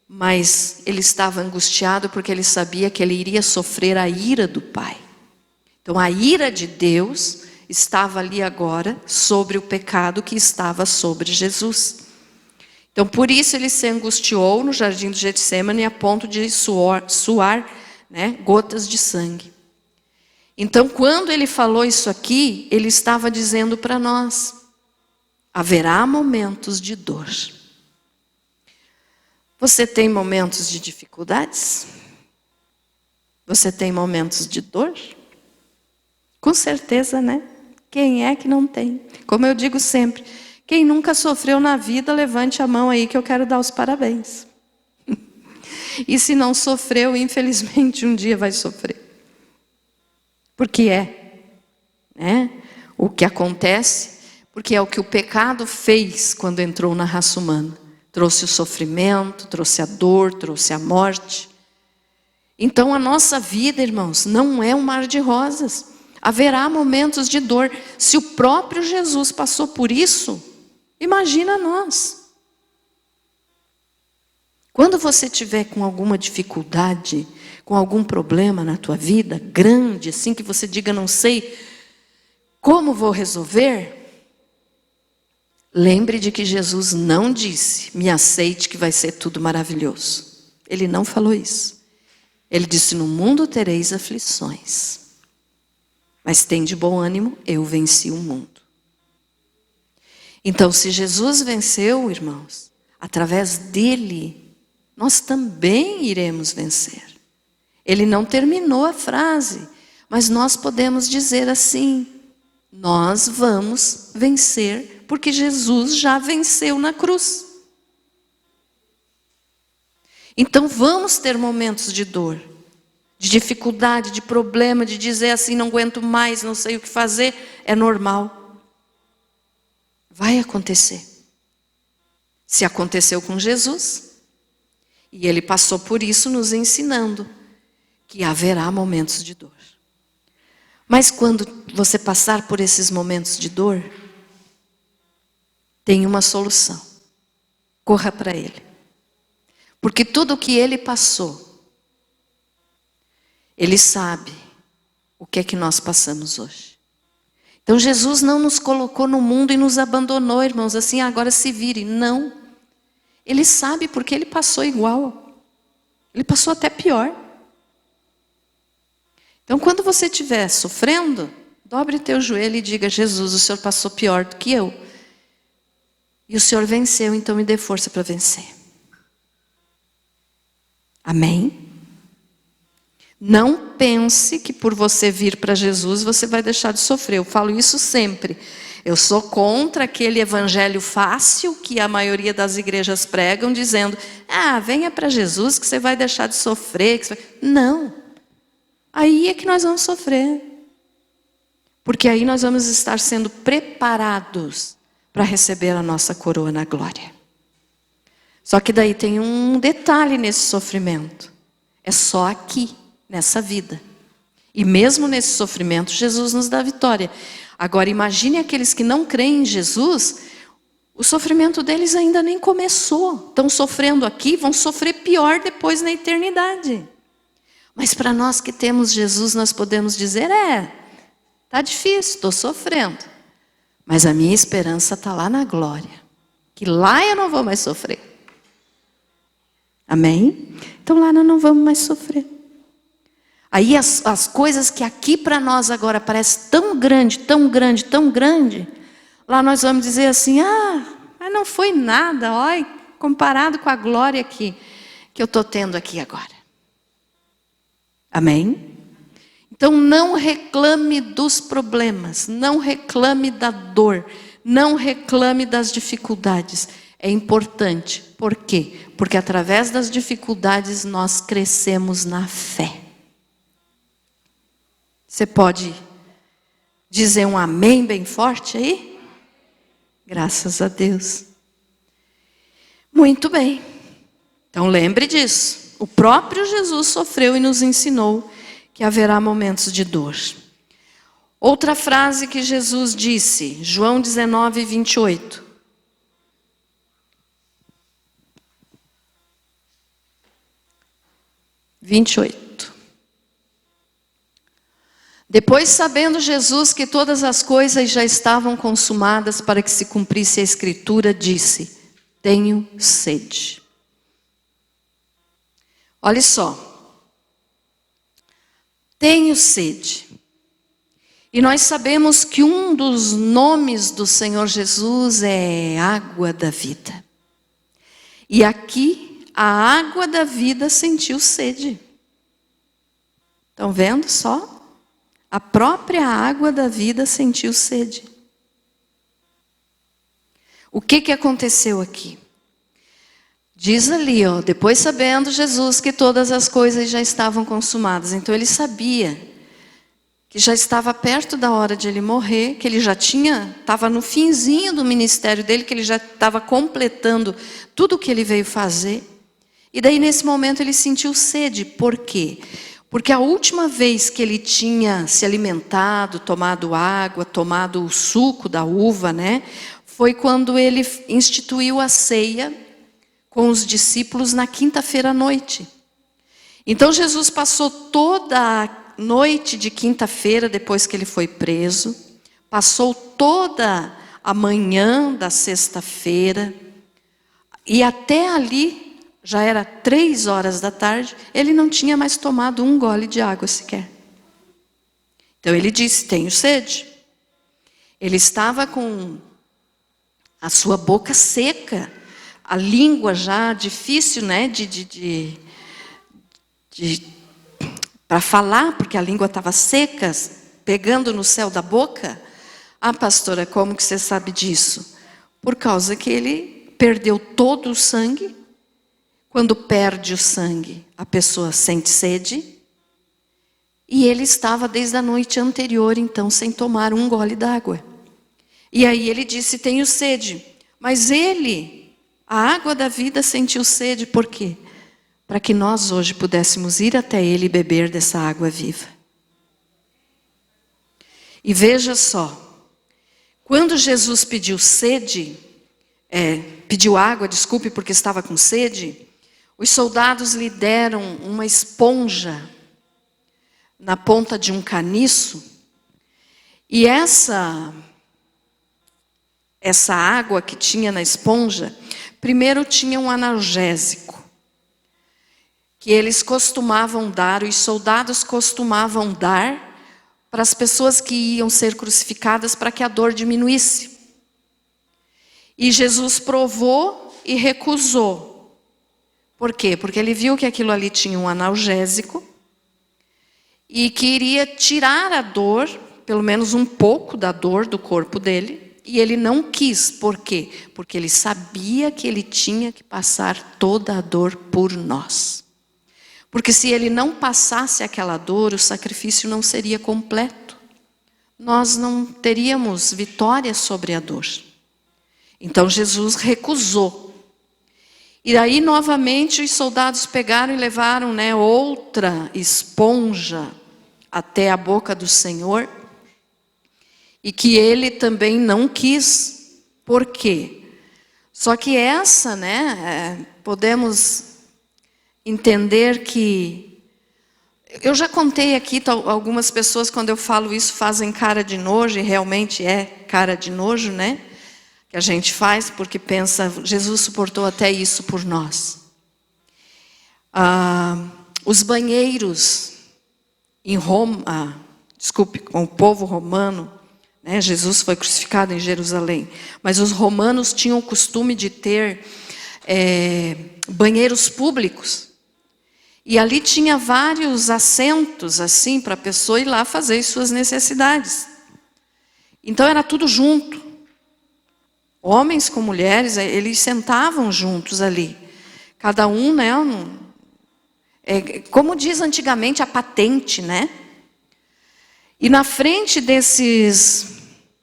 mas ele estava angustiado porque ele sabia que ele iria sofrer a ira do Pai. Então a ira de Deus estava ali agora sobre o pecado que estava sobre Jesus. Então por isso ele se angustiou no jardim do Getsêmani a ponto de suar, né, gotas de sangue. Então quando ele falou isso aqui, ele estava dizendo para nós haverá momentos de dor. Você tem momentos de dificuldades? Você tem momentos de dor? Com certeza, né? Quem é que não tem? Como eu digo sempre, quem nunca sofreu na vida, levante a mão aí que eu quero dar os parabéns. E se não sofreu, infelizmente um dia vai sofrer. Porque né? O que acontece, porque é o que o pecado fez quando entrou na raça humana. Trouxe o sofrimento, trouxe a dor, trouxe a morte. Então a nossa vida, irmãos, não é um mar de rosas. Haverá momentos de dor. Se o próprio Jesus passou por isso, imagina nós. Quando você tiver com alguma dificuldade, com algum problema na tua vida, grande, assim que você diga, não sei como vou resolver, lembre de que Jesus não disse, me aceite que vai ser tudo maravilhoso. Ele não falou isso. Ele disse, no mundo tereis aflições. Mas tem de bom ânimo, eu venci o mundo. Então, se Jesus venceu, irmãos, através dele, nós também iremos vencer. Ele não terminou a frase, mas nós podemos dizer assim, nós vamos vencer, porque Jesus já venceu na cruz. Então vamos ter momentos de dor, de dificuldade, de problema, de dizer assim, não aguento mais, não sei o que fazer, é normal. Vai acontecer. Se aconteceu com Jesus, e ele passou por isso nos ensinando, que haverá momentos de dor. Mas quando você passar por esses momentos de dor, tem uma solução. Corra para ele. Porque tudo o que ele passou, ele sabe o que é que nós passamos hoje. Então Jesus não nos colocou no mundo e nos abandonou, irmãos, assim, agora se vire. Não. Ele sabe porque ele passou igual. Ele passou até pior. Então quando você estiver sofrendo, dobre teu joelho e diga, Jesus, o Senhor passou pior do que eu. E o Senhor venceu, então me dê força para vencer. Amém? Não pense que por você vir para Jesus, você vai deixar de sofrer. Eu falo isso sempre. Eu sou contra aquele evangelho fácil que a maioria das igrejas pregam, dizendo, venha para Jesus que você vai deixar de sofrer. Não. Aí é que nós vamos sofrer. Porque aí nós vamos estar sendo preparados para receber a nossa coroa na glória. Só que daí tem um detalhe nesse sofrimento. É só aqui, nessa vida. E mesmo nesse sofrimento, Jesus nos dá vitória. Agora imagine aqueles que não creem em Jesus, o sofrimento deles ainda nem começou. Estão sofrendo aqui, vão sofrer pior depois na eternidade. Mas para nós que temos Jesus, nós podemos dizer, está difícil, estou sofrendo. Mas a minha esperança está lá na glória. Que lá eu não vou mais sofrer. Amém? Então lá nós não vamos mais sofrer. Aí as coisas que aqui para nós agora parece tão grande, tão grande, tão grande, lá nós vamos dizer assim, mas não foi nada, olha, comparado com a glória que eu estou tendo aqui agora. Amém? Então não reclame dos problemas, não reclame da dor, não reclame das dificuldades. É importante. Por quê? Porque através das dificuldades nós crescemos na fé. Você pode dizer um amém bem forte aí? Graças a Deus. Muito bem. Então lembre disso. O próprio Jesus sofreu e nos ensinou que haverá momentos de dor. Outra frase que Jesus disse, João 19, 28. Depois, sabendo Jesus que todas as coisas já estavam consumadas para que se cumprisse a Escritura, disse, tenho sede. Olha só. Tenho sede. E nós sabemos que um dos nomes do Senhor Jesus é água da vida. E aqui, a água da vida sentiu sede. Estão vendo só? A própria água da vida sentiu sede. O que aconteceu aqui? Diz ali, ó, depois sabendo Jesus que todas as coisas já estavam consumadas. Então ele sabia que já estava perto da hora de ele morrer, que ele já estava no finzinho do ministério dele, que ele já estava completando tudo o que ele veio fazer. E daí nesse momento ele sentiu sede. Por quê? Porque a última vez que ele tinha se alimentado, tomado água, tomado o suco da uva, né, foi quando ele instituiu a ceia com os discípulos na quinta-feira à noite. Então Jesus passou toda a noite de quinta-feira, depois que ele foi preso, passou toda a manhã da sexta-feira, e até ali, já era 3 horas da tarde, ele não tinha mais tomado um gole de água sequer. Então ele disse, tenho sede. Ele estava com a sua boca seca, a língua já difícil, né, para falar, porque a língua estava seca, pegando no céu da boca. Ah, pastora, como que você sabe disso? Por causa que ele perdeu todo o sangue. Quando perde o sangue, a pessoa sente sede. E ele estava desde a noite anterior, então, sem tomar um gole d'água. E aí ele disse, tenho sede. Mas ele, a água da vida, sentiu sede. Por quê? Para que nós hoje pudéssemos ir até ele e beber dessa água viva. E veja só, quando Jesus pediu água, desculpe, porque estava com sede, os soldados lhe deram uma esponja na ponta de um caniço, e essa água que tinha na esponja, primeiro tinha um analgésico, que eles costumavam dar, os soldados costumavam dar para as pessoas que iam ser crucificadas para que a dor diminuísse. E Jesus provou e recusou. Por quê? Porque ele viu que aquilo ali tinha um analgésico e que iria tirar a dor, pelo menos um pouco da dor do corpo dele, e ele não quis. Por quê? Porque ele sabia que ele tinha que passar toda a dor por nós. Porque se ele não passasse aquela dor, o sacrifício não seria completo. Nós não teríamos vitória sobre a dor. Então Jesus recusou. E aí novamente os soldados pegaram e levaram, né, outra esponja até a boca do Senhor. E que ele também não quis. Por quê? Só que essa, né, podemos entender que... Eu já contei aqui, algumas pessoas quando eu falo isso fazem cara de nojo, e realmente é cara de nojo, né? Que a gente faz porque pensa, Jesus suportou até isso por nós. Os banheiros em Roma, com o povo romano, né? Jesus foi crucificado em Jerusalém, mas os romanos tinham o costume de ter banheiros públicos. E ali tinha vários assentos, assim, para a pessoa ir lá fazer as suas necessidades. Então era tudo junto. Homens com mulheres, eles sentavam juntos ali. Cada um, né? Como diz antigamente, a patente, né? E na frente desses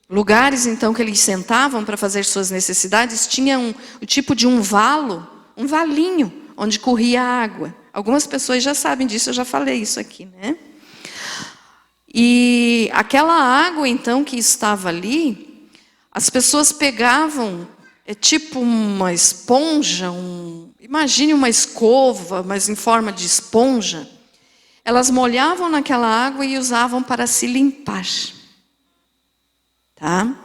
lugares, então, que eles sentavam para fazer suas necessidades, tinha o tipo de um valo, um valinho, onde corria água. Algumas pessoas já sabem disso, eu já falei isso aqui, né? E aquela água, então, que estava ali, as pessoas pegavam, tipo uma esponja, imagine uma escova, mas em forma de esponja. Elas molhavam naquela água e usavam para se limpar. Tá?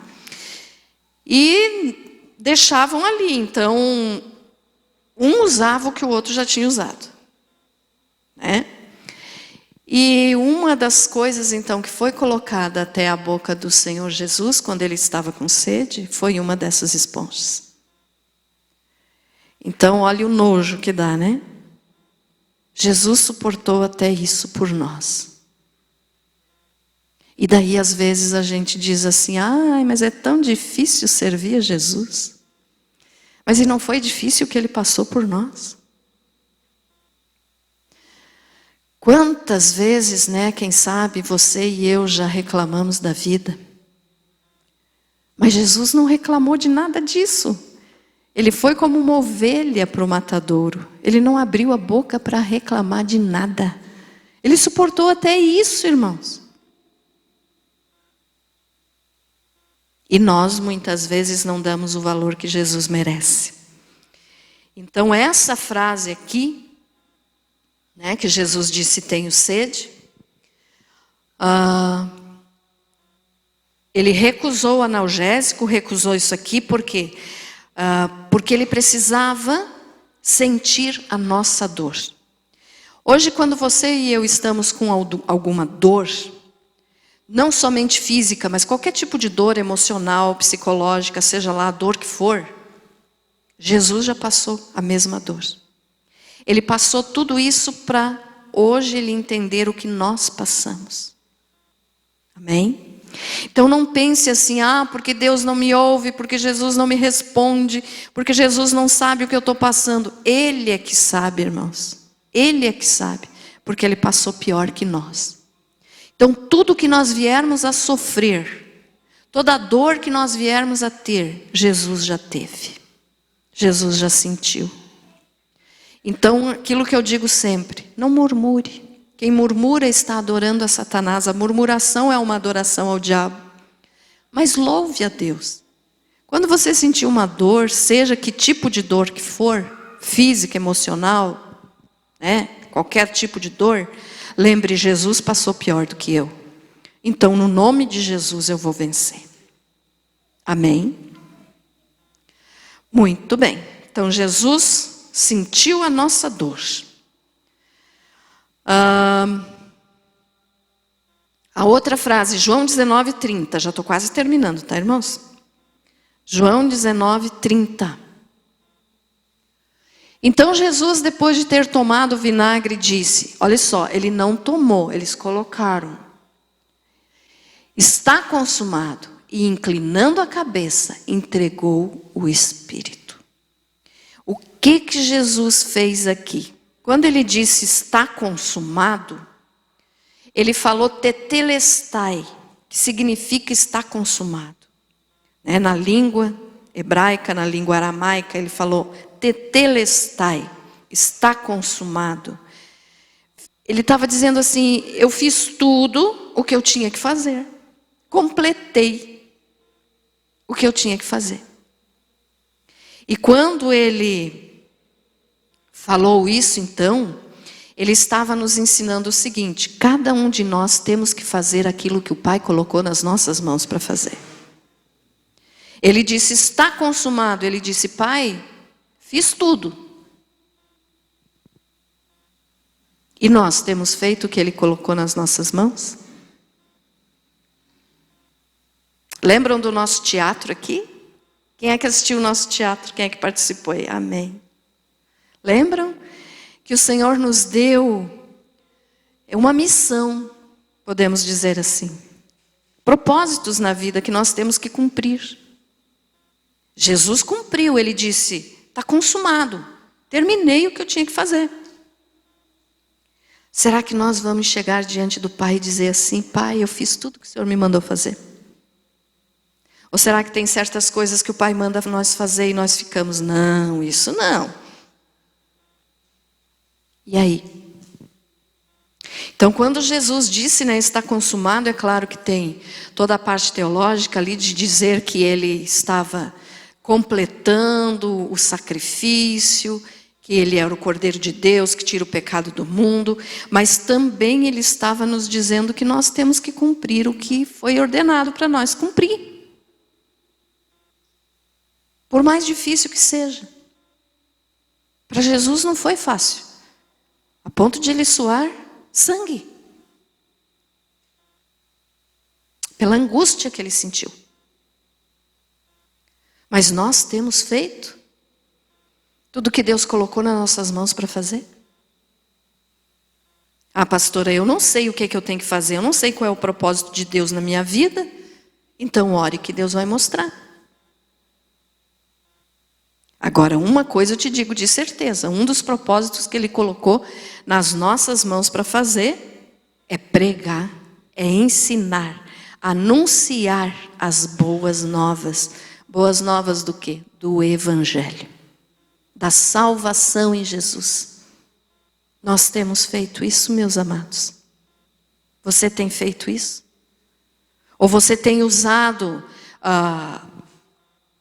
E deixavam ali, então, um usava o que o outro já tinha usado. Né? E uma das coisas, então, que foi colocada até a boca do Senhor Jesus, quando ele estava com sede, foi uma dessas esponjas. Então, olha o nojo que dá, né? Jesus suportou até isso por nós. E daí, às vezes, a gente diz assim, ai, mas é tão difícil servir a Jesus. Mas e não foi difícil o que ele passou por nós? Quantas vezes, né, quem sabe, você e eu já reclamamos da vida. Mas Jesus não reclamou de nada disso. Ele foi como uma ovelha para o matadouro. Ele não abriu a boca para reclamar de nada. Ele suportou até isso, irmãos. E nós, muitas vezes, não damos o valor que Jesus merece. Então, essa frase aqui, né, que Jesus disse, tenho sede, ele recusou o analgésico, recusou isso aqui, por quê? Porque ele precisava sentir a nossa dor. Hoje, quando você e eu estamos com alguma dor, não somente física, mas qualquer tipo de dor emocional, psicológica, seja lá a dor que for, Jesus já passou a mesma dor. Ele passou tudo isso para hoje ele entender o que nós passamos. Amém? Então não pense assim, porque Deus não me ouve, porque Jesus não me responde, porque Jesus não sabe o que eu estou passando. Ele é que sabe, irmãos. Ele é que sabe, porque ele passou pior que nós. Então tudo que nós viermos a sofrer, toda a dor que nós viermos a ter, Jesus já teve. Jesus já sentiu. Então, aquilo que eu digo sempre, não murmure. Quem murmura está adorando a Satanás. A murmuração é uma adoração ao diabo. Mas louve a Deus. Quando você sentir uma dor, seja que tipo de dor que for, física, emocional, né? Qualquer tipo de dor, lembre, Jesus passou pior do que eu. Então, no nome de Jesus, eu vou vencer. Amém? Muito bem. Então, Jesus sentiu a nossa dor. A outra frase, João 19:30. Já estou quase terminando, tá, irmãos? João 19:30. Então Jesus, depois de ter tomado o vinagre, disse, olha só, ele não tomou, eles colocaram. Está consumado. E inclinando a cabeça, entregou o Espírito. O que Jesus fez aqui? Quando ele disse está consumado, ele falou tetelestai, que significa está consumado. Na língua hebraica, na língua aramaica, ele falou tetelestai, está consumado. Ele estava dizendo assim, eu fiz tudo o que eu tinha que fazer. Completei o que eu tinha que fazer. E quando ele falou isso, então, ele estava nos ensinando o seguinte, cada um de nós temos que fazer aquilo que o Pai colocou nas nossas mãos para fazer. Ele disse, está consumado. Ele disse, Pai, fiz tudo. E nós temos feito o que Ele colocou nas nossas mãos? Lembram do nosso teatro aqui? Quem é que assistiu o nosso teatro? Quem é que participou aí? Amém. Lembram que o Senhor nos deu uma missão, podemos dizer assim. Propósitos na vida que nós temos que cumprir. Jesus cumpriu, ele disse, está consumado. Terminei o que eu tinha que fazer. Será que nós vamos chegar diante do Pai e dizer assim, Pai, eu fiz tudo que o Senhor me mandou fazer? Ou será que tem certas coisas que o Pai manda nós fazer e nós ficamos, não, isso não. E aí? Então, quando Jesus disse, está consumado, é claro que tem toda a parte teológica ali de dizer que ele estava completando o sacrifício, que ele era o Cordeiro de Deus, que tira o pecado do mundo, mas também ele estava nos dizendo que nós temos que cumprir o que foi ordenado para nós cumprir. Por mais difícil que seja. Para Jesus não foi fácil. A ponto de ele suar sangue. pela angústia que ele sentiu. Mas nós temos feito tudo que Deus colocou nas nossas mãos para fazer? Ah, pastora, eu não sei o que eu tenho que fazer, eu não sei qual é o propósito de Deus na minha vida, então ore que Deus vai mostrar. Agora, uma coisa eu te digo de certeza, um dos propósitos que Ele colocou nas nossas mãos para fazer é pregar, é ensinar, anunciar as boas novas. Boas novas do quê? Do Evangelho, da salvação em Jesus. Nós temos feito isso, meus amados? Você tem feito isso? Ou você tem usado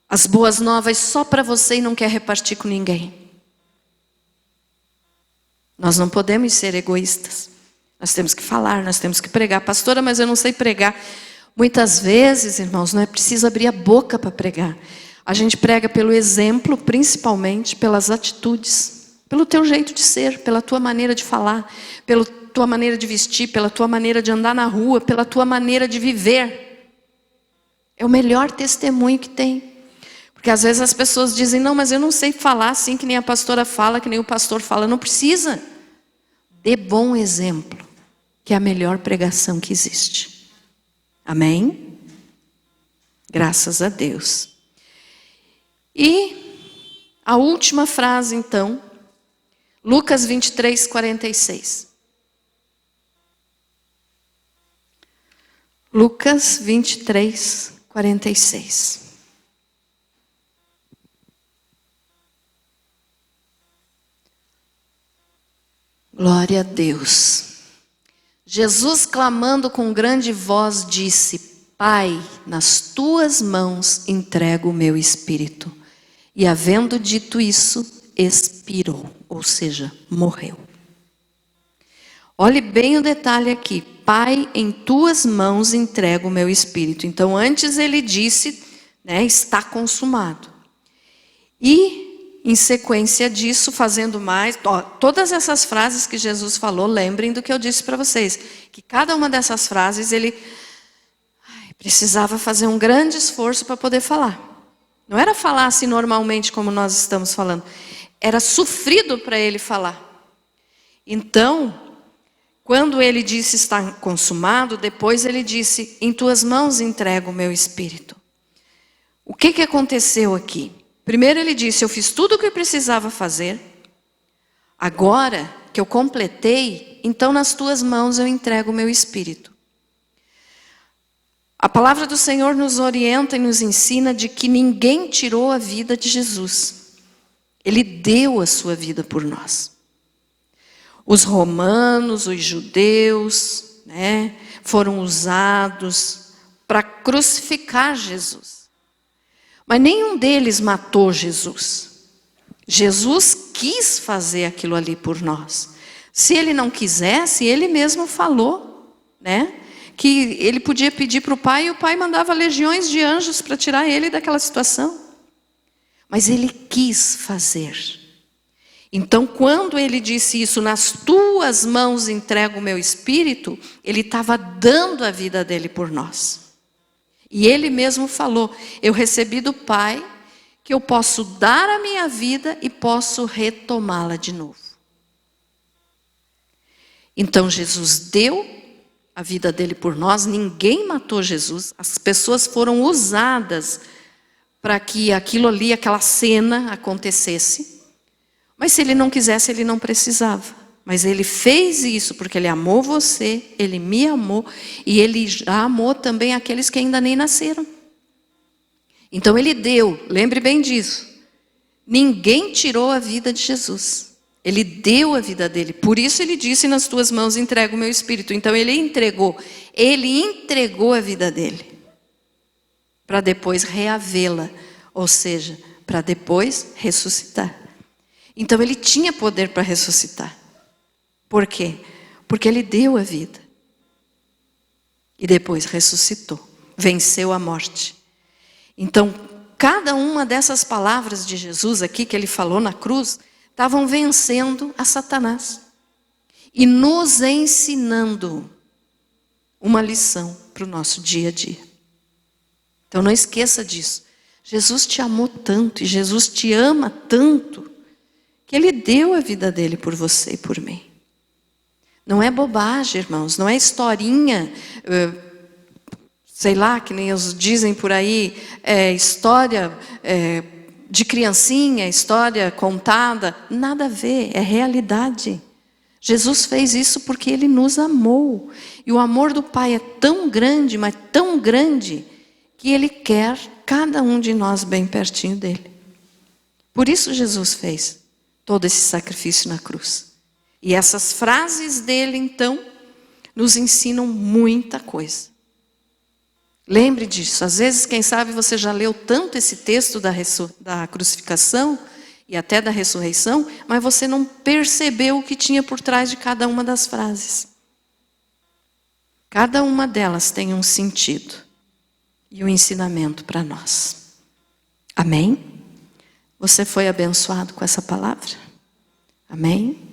as boas novas só para você e não quer repartir com ninguém? Nós não podemos ser egoístas. Nós temos que falar, nós temos que pregar. Pastora, mas eu não sei pregar. Muitas vezes, irmãos, não é preciso abrir a boca para pregar. A gente prega pelo exemplo, principalmente pelas atitudes. Pelo teu jeito de ser, pela tua maneira de falar, pela tua maneira de vestir, pela tua maneira de andar na rua, pela tua maneira de viver. É o melhor testemunho que tem. Porque às vezes as pessoas dizem, não, mas eu não sei falar assim que nem a pastora fala, que nem o pastor fala. Não precisa. Dê bom exemplo, que é a melhor pregação que existe. Amém? Graças a Deus. E a última frase então, Lucas 23, 46. Lucas 23, 46. Glória a Deus. Jesus, clamando com grande voz, disse: Pai, nas tuas mãos entrego o meu espírito. E havendo dito isso, expirou, ou seja, morreu. Olhe bem o detalhe aqui. Pai, em tuas mãos entrego o meu espírito. Então, antes ele disse, está consumado. E, em sequência disso, fazendo mais, todas essas frases que Jesus falou, lembrem do que eu disse para vocês, que cada uma dessas frases ele precisava fazer um grande esforço para poder falar. Não era falar assim normalmente como nós estamos falando. Era sofrido para ele falar. Então, quando ele disse está consumado, depois ele disse, em tuas mãos entrego o meu espírito. O que aconteceu aqui? Primeiro ele disse, eu fiz tudo o que eu precisava fazer. Agora que eu completei, então nas tuas mãos eu entrego o meu espírito. A palavra do Senhor nos orienta e nos ensina de que ninguém tirou a vida de Jesus. Ele deu a sua vida por nós. Os romanos, os judeus, foram usados para crucificar Jesus. Mas nenhum deles matou Jesus. Jesus quis fazer aquilo ali por nós. Se ele não quisesse, ele mesmo falou, que ele podia pedir para o Pai e o Pai mandava legiões de anjos para tirar ele daquela situação. Mas ele quis fazer. Então, quando ele disse isso, nas tuas mãos entrego o meu espírito, ele estava dando a vida dele por nós. E ele mesmo falou, eu recebi do Pai que eu posso dar a minha vida e posso retomá-la de novo. Então, Jesus deu a vida dele por nós, ninguém matou Jesus, as pessoas foram usadas para que aquilo ali, aquela cena acontecesse. Mas se ele não quisesse, ele não precisava. Mas ele fez isso porque ele amou você, ele me amou e ele já amou também aqueles que ainda nem nasceram. Então ele deu, lembre bem disso. Ninguém tirou a vida de Jesus. Ele deu a vida dele. Por isso ele disse, nas tuas mãos entrego o meu espírito. Então ele entregou a vida dele. Para depois reavê-la, ou seja, para depois ressuscitar. Então ele tinha poder para ressuscitar. Por quê? Porque ele deu a vida. E depois ressuscitou, venceu a morte. Então, cada uma dessas palavras de Jesus aqui, que ele falou na cruz, estavam vencendo a Satanás. E nos ensinando uma lição para o nosso dia a dia. Então não esqueça disso. Jesus te amou tanto e Jesus te ama tanto que Ele deu a vida dele por você e por mim. Não é bobagem, irmãos, não é historinha, sei lá, que nem os dizem por aí, história de criancinha, história contada. Nada a ver, é realidade. Jesus fez isso porque Ele nos amou. E o amor do Pai é tão grande, mas tão grande, que Ele quer cada um de nós bem pertinho dEle. Por isso Jesus fez todo esse sacrifício na cruz. E essas frases dele, então, nos ensinam muita coisa. Lembre disso. Às vezes, quem sabe, você já leu tanto esse texto da crucificação e até da ressurreição, mas você não percebeu o que tinha por trás de cada uma das frases. Cada uma delas tem um sentido e um ensinamento para nós. Amém? Você foi abençoado com essa palavra? Amém?